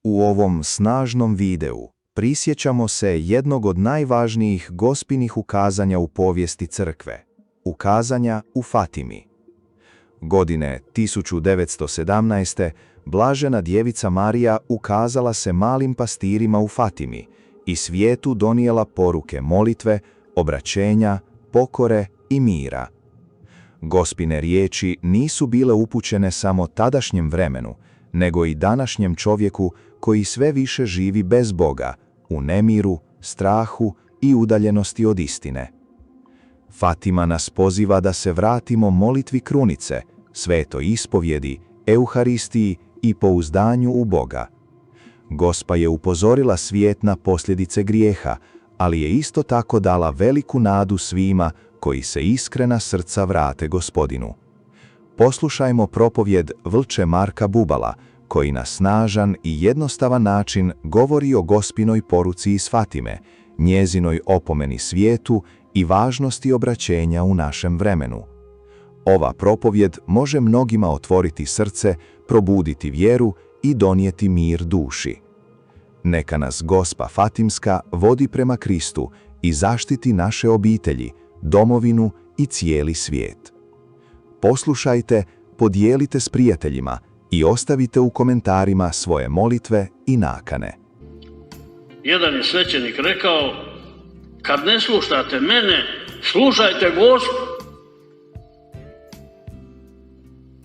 U ovom snažnom videu prisjećamo se jednog od najvažnijih gospinih ukazanja u povijesti crkve, ukazanja u Fatimi. Godine 1917. Blažena djevica Marija ukazala se malim pastirima u Fatimi i svijetu donijela poruke molitve, obraćenja, pokore i mira. Gospine riječi nisu bile upućene samo tadašnjem vremenu, nego i današnjem čovjeku koji sve više živi bez Boga, u nemiru, strahu i udaljenosti od istine. Fatima nas poziva da se vratimo molitvi krunice, svetoj ispovjedi, Euharistiji i pouzdanju u Boga. Gospa je upozorila svijet na posljedice grijeha, ali je isto tako dala veliku nadu svima koji se iskrena srca vrate Gospodinu. Poslušajmo propovjed Vlče Marka Bubala, koji na snažan i jednostavan način govori o Gospinoj poruci iz Fatime, njezinoj opomeni svijetu i važnosti obraćenja u našem vremenu. Ova propovjed može mnogima otvoriti srce, probuditi vjeru i donijeti mir duši. Neka nas Gospa Fatimska vodi prema Kristu i zaštiti naše obitelji, domovinu i cijeli svijet. Poslušajte, podijelite s prijateljima i ostavite u komentarima svoje molitve i nakane. Jedan je svećenik rekao, kad ne slušate mene, slušajte Gospu.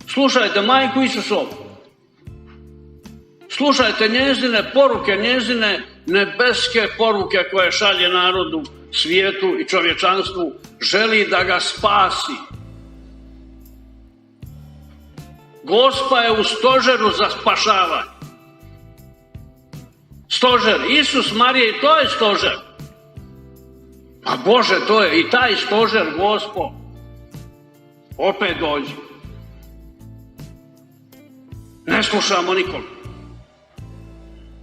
Slušajte Majku Isusovu. Slušajte njezine poruke, njezine nebeske poruke koje šalje narodu, svijetu i čovječanstvu. Želi da ga spasi. Gospa je u stožeru za spašavanje. Stožer, Isus, Marija, i to je stožer. A Bože, to je i taj stožer, Gospo. Opet dođi. Ne slušamo nikom.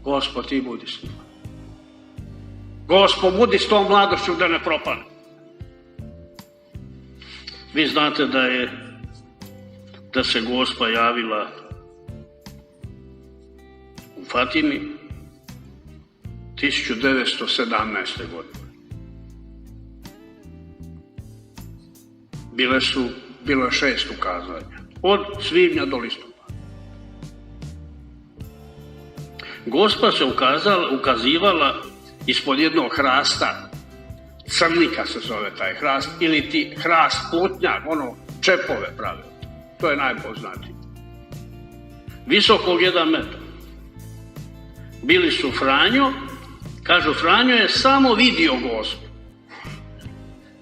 Gospo, ti budi s njima. Gospo, budi s tom mladošću da ne propane. Vi znate da se Gospa javila u Fatimi 1917. godine. Bilo je 6 ukazanja, od svibnja do listopada. Gospa se ukazivala ispod jednog hrasta, crnika se zove taj hrast, ili ti hrast plotnjak, čepove prave. To je najpoznatiji. Visokog 1 metar. Bili su Franjo, kažu Franjo je samo vidio Gospu.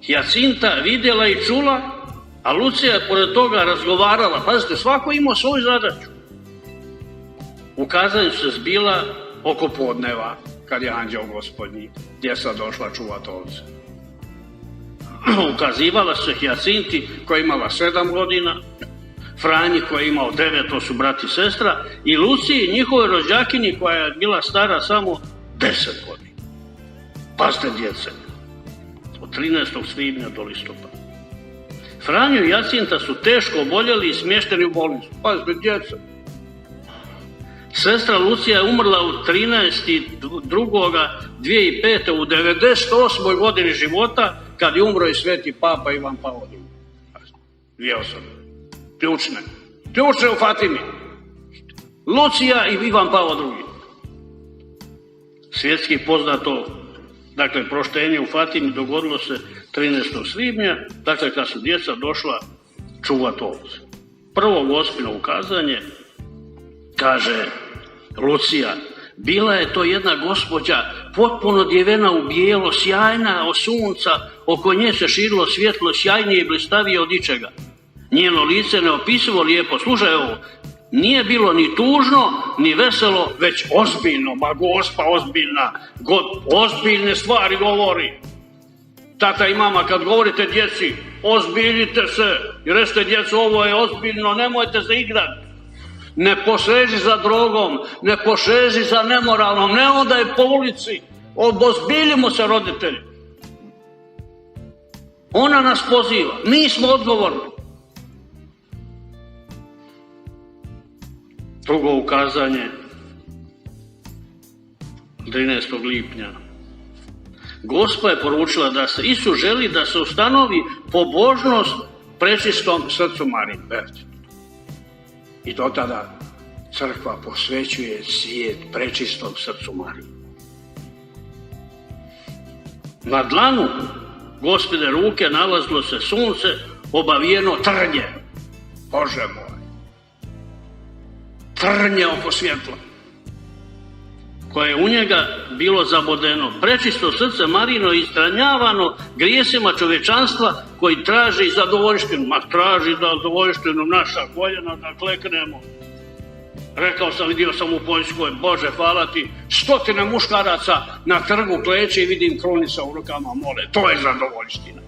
Hijacinta vidjela i čula, a Lucija je pored toga razgovarala. Pazite, svako imao svoju zadaću. Ukazanja su se zbila oko podneva, kad je anđeo Gospodnji, djeca došla čuvat ovce. Ukazivala se Hijacinti koja je imala 7 godina, Franji koja je imao 9, to su brat i sestra, i Luciji, njihovoj rođakinji koja je bila stara samo 10 godina. Pazite djece, od 13. svibnja do listopada. Franjo i Jacinta su teško oboljeli i smješteni u bolnicu. Pazite djece. Sestra Lucija je umrla u 13.2.2005. u 98. godini života, kad je umro i sveti papa Ivan Pavao II. 2 osobe. Ključne u Fatimi. Lucija i Ivan Pavao II. Svjetski poznato, dakle, proštenje u Fatimi dogodilo se 13. svibnja, dakle, kad su djeca došla čuvat ovce. Prvo Gospino ukazanje, kaže Lucija, bila je to jedna gospođa potpuno djevena u bijelo, sjajna od sunca, oko nje se širilo svjetlo sjajnije i blistavije od ičega. Njeno lice neopisivo lijepo, slušaj ovo, nije bilo ni tužno, ni veselo, već ozbiljno, ma Gospa ozbiljna, ozbiljne stvari govori. Tata i mama, kad govorite djeci, ozbiljite se, i recite djecu, ovo je ozbiljno, nemojte se igrati. Ne poseži za drogom, ne poseži za nemoralnom, ne odaj po ulici, ozbiljimo se roditelji. Ona nas poziva, mi smo odgovorni. Drugo ukazanje, 13. lipnja. Gospa je poručila da se Isus želi da se ustanovi pobožnost prečistom srcu Marije. I do tada crkva posvećuje svijet prečistom srcu Marije. Na dlanu Gospine ruke nalazilo se sunce obavijeno trnje. Bože moj! Trnje oko svjetla, koje je u njega bilo zabodeno. Prečisto srce Marijino istranjavano grijesima čovječanstva koji traži zadovoljštinu. Ma traži zadovoljštinu naša koljena da kleknemo. Rekao sam, vidio sam u Poljskoj, Bože hvala ti, 100 muškaraca na trgu kleče i vidim krunica u rukama mole. To je zadovoljština.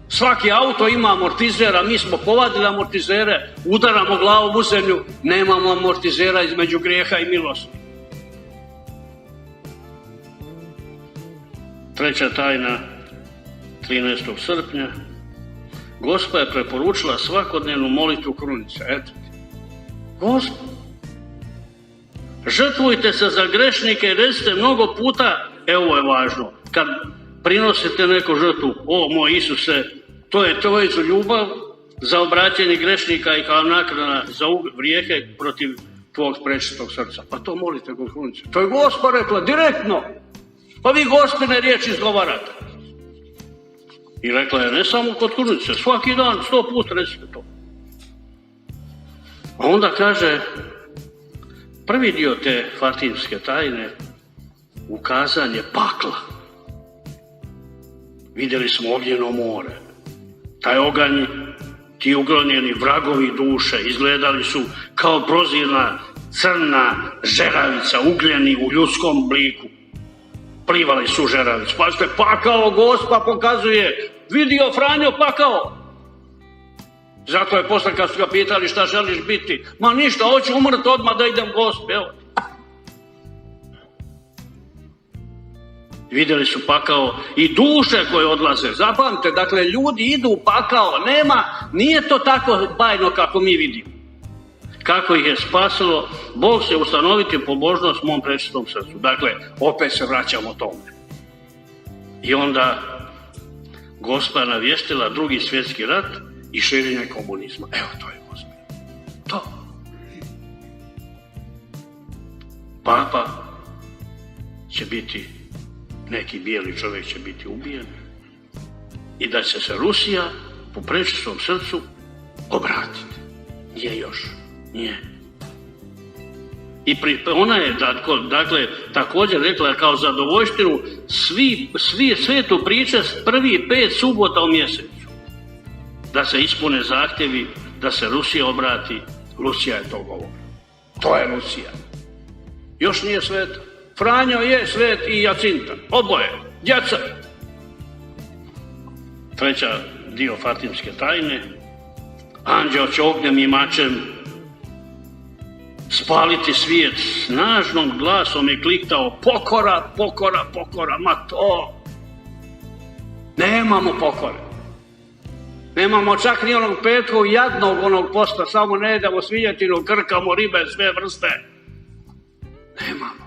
Svaki auto ima amortizera, mi smo povadili amortizere, udaramo glavom u zemlju, nemamo amortizera između grijeha i milosti. Treća tajna, 13. srpnja. Gospa je preporučila svakodnevnu molitvu krunice. Eto. Gospa, žrtvujte se za grešnike i recite mnogo puta, evo je važno, kad prinosite neku žrtvu, o moj Isuse, to je tvoju ljubav za obraćanje grešnika i kao naknada za grijehe protiv tvog prečistog srca. Pa to molite kod krunice. To je Gospa rekla direktno. Pa vi Gospine riječi izgovarate. I rekla je ne samo kod krunice, svaki dan 100 puta recite to. A onda kaže, prvi dio te fatimske tajne, ukazanje pakla. Vidjeli smo ognjeno more. Taj oganj, ti uglonjeni vragovi duše izgledali su kao prozirna crna žeravica, ugljeni u ljudskom obliku. Plivali su žeravicu. Pazite, pakao Gospa pokazuje. Vidio Franjo pakao. Zato je posle kad su ga pitali šta želiš biti. Ma ništa, hoću umrti odmah da idem Gospe. Evo. Vidjeli su pakao i duše koje odlaze. Zapamte, dakle, ljudi idu u pakao. Nije to tako bajno kako mi vidimo. Kako ih je spasilo, Bog će ustanoviti pobožnost mom prečistom srcu. Dakle, opet se vraćamo tome. I onda Gospa je navijestila Drugi svjetski rat i širenje komunizma. Evo, to je Gospa. To. Papa će biti, neki bijeli čovjek će biti ubijen i da će se Rusija po prečistom srcu obratiti. Nije još. Nije. I ona je dakle također rekla kao zadovoljštinu svetu priče prvi 5 subota u mjesecu. Da se ispune zahtjevi, da se Rusija obrati. Rusija je to govorila. To je Rusija. Još nije sveta. Franjo je svet i Jacinta. Oboje. Djeca. Treća dio fatimske tajne. Anđeo će ognjem i mačem spaliti svijet. Snažnom glasom je kliktao pokora, pokora, pokora. Ma to. Nemamo pokore. Nemamo čak ni onog petkog jadnog onog posta. Samo ne jedemo svinjetinu, krkamo ribe, sve vrste. Nemamo.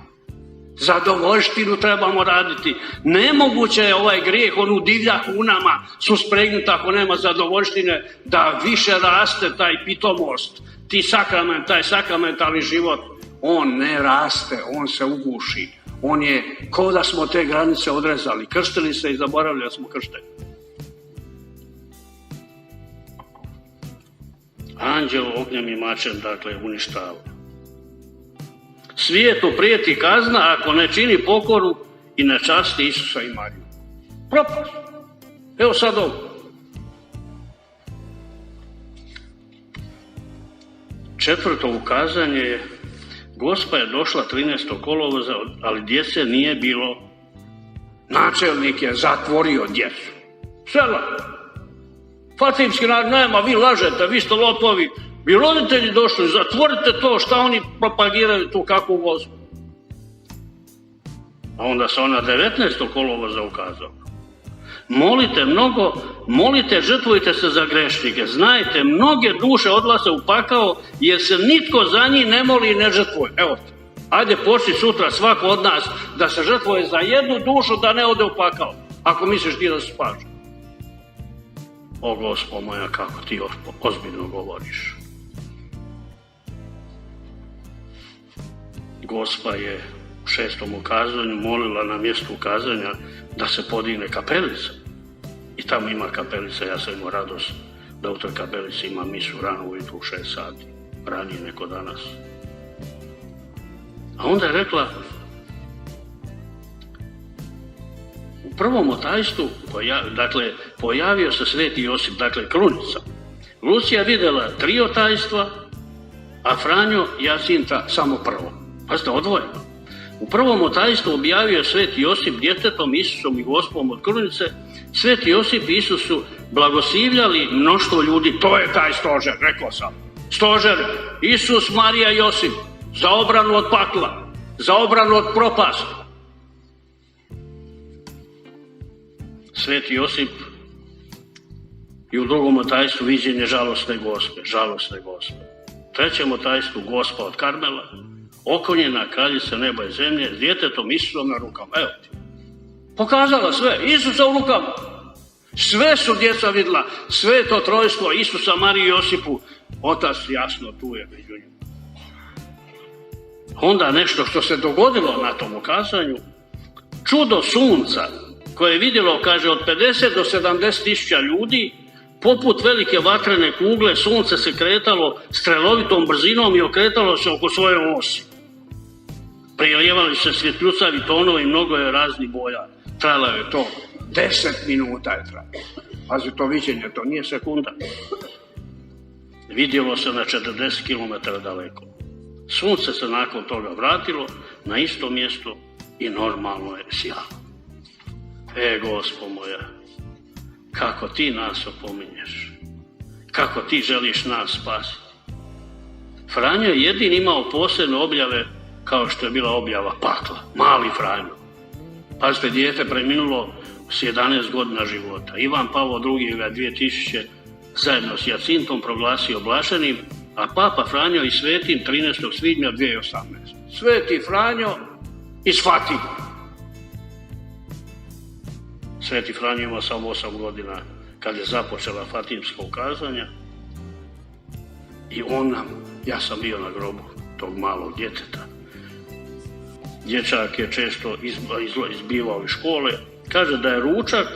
Zadovoljštinu trebamo raditi. Nemoguće je ovaj grijeh, onu divljak u nama suspregnuti ako nema zadovoljštine, da više raste taj pitomost, taj sakramentalni život. On ne raste, on se uguši. On je kao da smo te granice odrezali. Krstili se i zaboravili da smo kršteni. Anđel ognjem i mačem, dakle, uništava. Svijetu prijeti kazna ako ne čini pokoru i ne časti Isusa i Mariju. Propast. Evo sad ovo. Četvrto ukazanje je, Gospa je došla 13. kolovoza, ali djece nije bilo. Načelnik je zatvorio djecu. Sela. Fatimski narod, nema, vi lažete, vi ste lopovi. Bi roditelji došli, zatvorite to, šta oni propagiraju tu kakvu Gospu. A onda se ona 19. kolovoza ukazala. Molite mnogo, molite, žrtvujte se za grešnike. Znajte, mnoge duše odlaze u pakao jer se nitko za njih ne moli i ne žrtvuje. Evo to. Ajde počni sutra svako od nas da se žrtvuje za jednu dušu da ne ode u pakao, ako misliš ti da se spaša. O Gospod moja, kako ti ozbiljno govoriš. Gospa je u 6. ukazanju molila na mjestu ukazanja da se podigne kapelica. I tamo ima kapelica, ja sam imao radost da u toj kapelici ima misu rano ujutru u 6 sati, ranije neko danas. A onda je rekla, u prvom otajstvu, pojavio se Sveti Josip, dakle krunica. Lucija vidjela 3 otajstva, a Franjo Jacinta samo prvo. Pazite, odvojeno. U prvom otajstvu objavio je Sveti Josip djetetom Isusom i Gospom od krunice. Sveti Josip i Isus su blagoslivljali mnoštvo ljudi. To je taj stožer, rekao sam. Stožer Isus, Marija i Josip. Za obranu od pakla, za obranu od propasti. Sveti Josip i u drugom otajstvu viđenje žalosne Gospe. U trećem otajstvu Gospa od Karmela, okonjena kraljica neba i zemlje s djetetom Isusom na rukama. Evo ti. Pokazala sve. Isusa u rukama. Sve su djeca vidjela. Sveto trojstvo Isusa, Mariju i Josipu. Otac jasno tu je među njima. Onda nešto što se dogodilo na tom ukazanju, čudo sunca koje je vidjelo, kaže, od 50 do 70 tisuća ljudi, poput velike vatrene kugle, sunce se kretalo strelovitom brzinom i okretalo se oko svoje osi. Prilijevali se svjetljucavi tonovi i mnogo je raznih boja. Trajalo je to 10 minuta je trajalo. Pazi, to viđenje, to nije sekunda. Vidjelo se na 40 km daleko. Sunce se nakon toga vratilo na isto mjesto i normalno je sjalo. Gospod moja, kako ti nas opominješ, kako ti želiš nas spasiti. Franjo je jedin imao posebne objave kao što je bila objava pakla, mali Franjo. Pazite, dijete preminulo s 11 godina života. Ivan Pavao II ga 2000 zajedno s Jacintom proglasio blaženim, a Papa Franjo i Svetim 13. svibnja 2018. Sveti Franjo iz Fatime. Sveti Franjo imao samo 8 godina kad je započela Fatimska ukazanja i ja sam bio na grobu tog malog djeteta. Dječak je često izbivao iz škole. Kaže da je ručak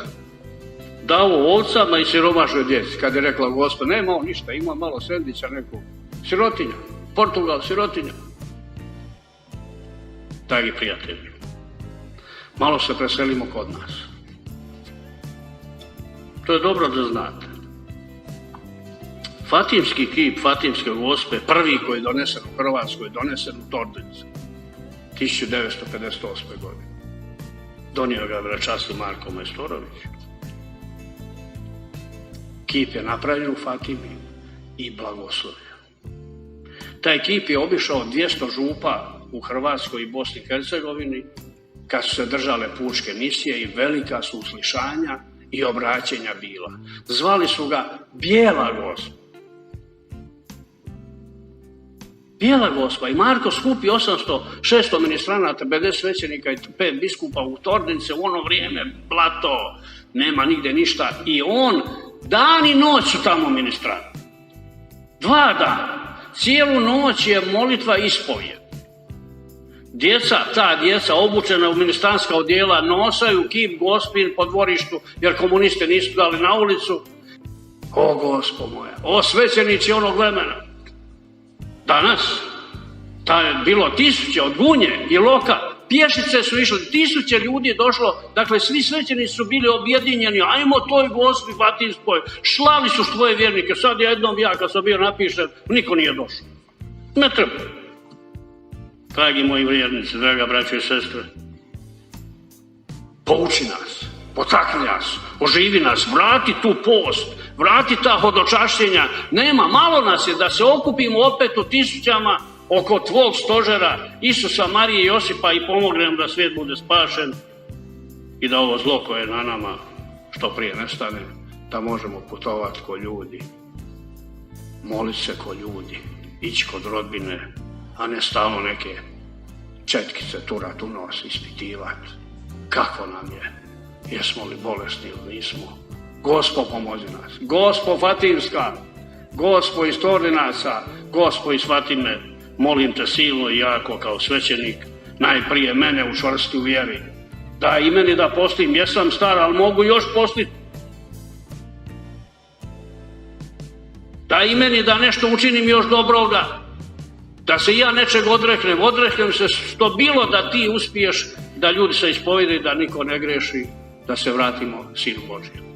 dao ovcama i siromašnoj djeci. Kad je rekla Gospa, nema on ništa, ima malo sendviča nekog. Sirotinja, Portugal, sirotinja. Dragi prijatelji, malo se preselimo kod nas. To je dobro da znate. Fatimski kip Fatimske Gospe, prvi koji je donesen u Hrvatskoj, donesen u Tordincu 1958. godine. Donio ga vračasti Marko Majstorović. Kip je napravljen u Fatimi i blagoslovljen. Taj kip je obišao 200 župa u Hrvatskoj i Bosni i Hercegovini kad su se držale pučke misije i velika su uslišanja i obraćenja bila. Zvali su ga Bijela Gospa. Bijela Gospa. I Marko skupi 600 ministranata, 50 svećenika i 5 biskupa u Tordince u ono vrijeme, blato, nema nigde ništa. I on dan i noć su tamo ministranti. 2 dana. Cijelu noć je molitva ispovijed. Ta djeca obučena u ministranska odjela nosaju kip Gospin po dvorištu jer komuniste nisu dali na ulicu. O Gospod moja, o svećenici onog vremena. Danas, je bilo 1000 od Gunje i Loka, pješice su išle, 1000 ljudi je došlo, dakle svi svećenici su bili objedinjeni, ajmo toj Gospi Fatimskoj, šlali su svoje vjernike, sad jednom kad sam bio napišen, niko nije došao. Ne treba. Dragi moji vjernici, draga braćo i sestre, pouči nas, potakni nas, oživi nas, vrati tu post, vrati ta hodočašćenja. Nema, malo nas je da se okupimo opet u 1000 oko tvog stožera Isusa, Marije i Josipa i pomognemo da svijet bude spašen i da ovo zlo koje je na nama što prije nestane, da možemo putovati ko ljudi, moliti se ko ljudi, ići kod rodbine, a ne stalno neke četkice turat u nos, ispitivati kako nam je, jesmo li bolesni ili nismo. Gospo, pomozi nas. Gospo Fatimska, Gospo iz Torlinaca, Gospo iz Fatime, molim te silno i jako kao svećenik, najprije mene učvrsti u vjeri. Daj i meni da postim, jesam star, ali mogu još postiti. Daj i meni da nešto učinim još dobroga, da se ja nečeg odreknem se što bilo da ti uspiješ, da ljudi se ispovjede, da niko ne greši, da se vratimo Sinu Božijem.